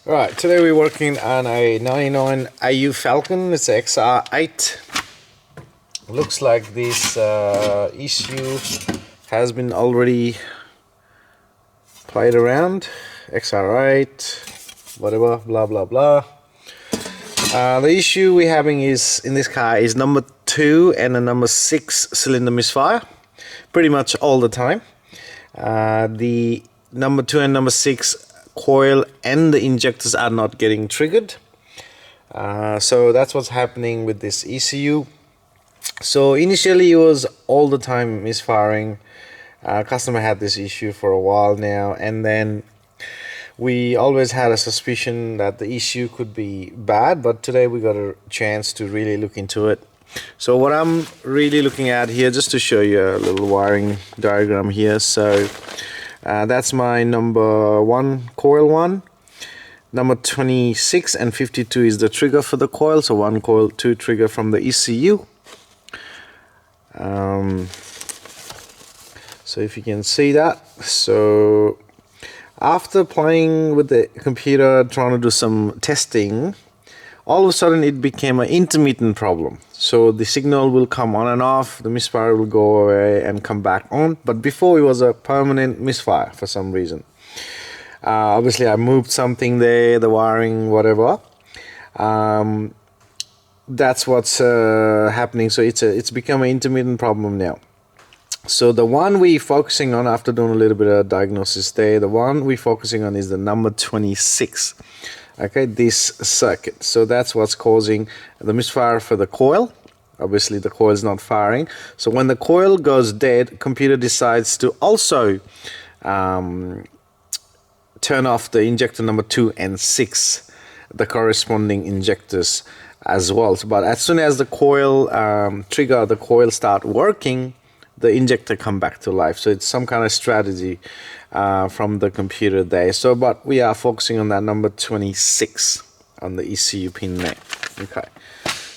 Right, today we're working on a 99 AU Falcon. It's XR8. Looks like this issue has been already played around. XR8, whatever, blah blah blah. The issue we're having is in this car is number 2 and a number 6 cylinder misfire, pretty much all the time. The number 2 and number 6 coil and the injectors are not getting triggered, so that's what's happening with this ECU. So initially it was all the time misfiring. Customer had this issue for a while now, and then we always had a suspicion that the issue could be bad, but today we got a chance to really look into it. So what I'm really looking at here, just to show you a little wiring diagram here. So that's my number 1 coil 1. Number 26 and 52 is the trigger for the coil. So 1 coil, 2 trigger from the ECU. So if you can see that. So after playing with the computer, trying to do some testing, all of a sudden it became an intermittent problem. So the signal will come on and off, the misfire will go away and come back on. But before it was a permanent misfire for some reason. Obviously I moved something there, the wiring, whatever. That's what's happening. So it's become an intermittent problem now. So the one we're focusing on, after doing a little bit of diagnosis there, the one we're focusing on is the number 26. Okay, this circuit. So that's what's causing the misfire for the coil. Obviously the coil is not firing. So when the coil goes dead, computer decides to also turn off the injector number 2 and 6, the corresponding injectors as well. But as soon as the coil trigger, the coil start working, the injector come back to life. So it's some kind of strategy from the computer there. So but we are focusing on that number 26 on the ECU pin there. Okay,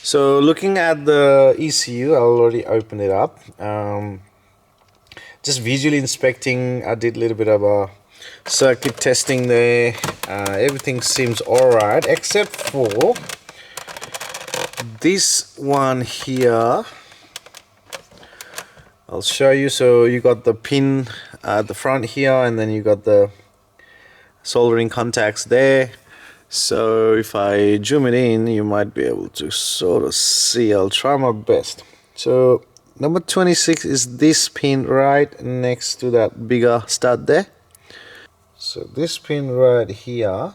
so looking at the ECU, I already opened it up. Just visually inspecting, I did a little bit of a circuit testing there. Everything seems alright except for this one here. I'll show you. So you got the pin at the front here, and then you got the soldering contacts there. So if I zoom it in, you might be able to sort of see. I'll try my best. So number 26 is this pin right next to that bigger stud there. So this pin right here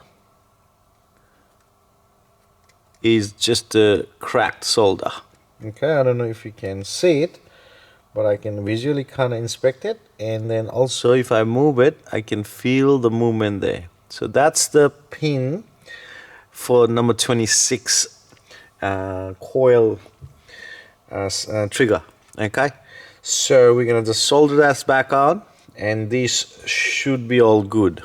is just a cracked solder. Okay, I don't know if you can see it, but I can visually kind of inspect it, and then also if I move it, I can feel the movement there. So that's the pin for number 26 coil trigger. Okay, so we're gonna just solder that back on, and this should be all good.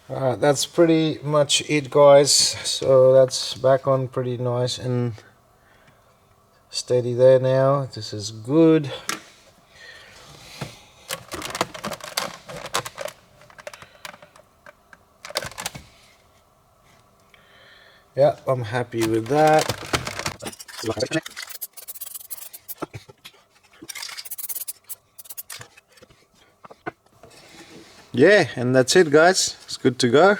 Alright, that's pretty much it, guys. So that's back on pretty nice and steady there now. This is good. Yeah, I'm happy with that. Yeah, and that's it, guys. It's good to go.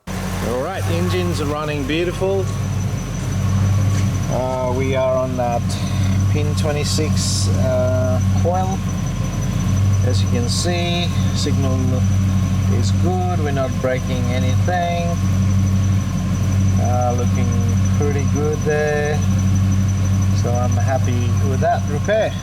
Alright, engines are running beautiful. We are on that pin 26 coil. As you can see, signal is good. We're not breaking anything. Looking pretty good there. So I'm happy with that repair.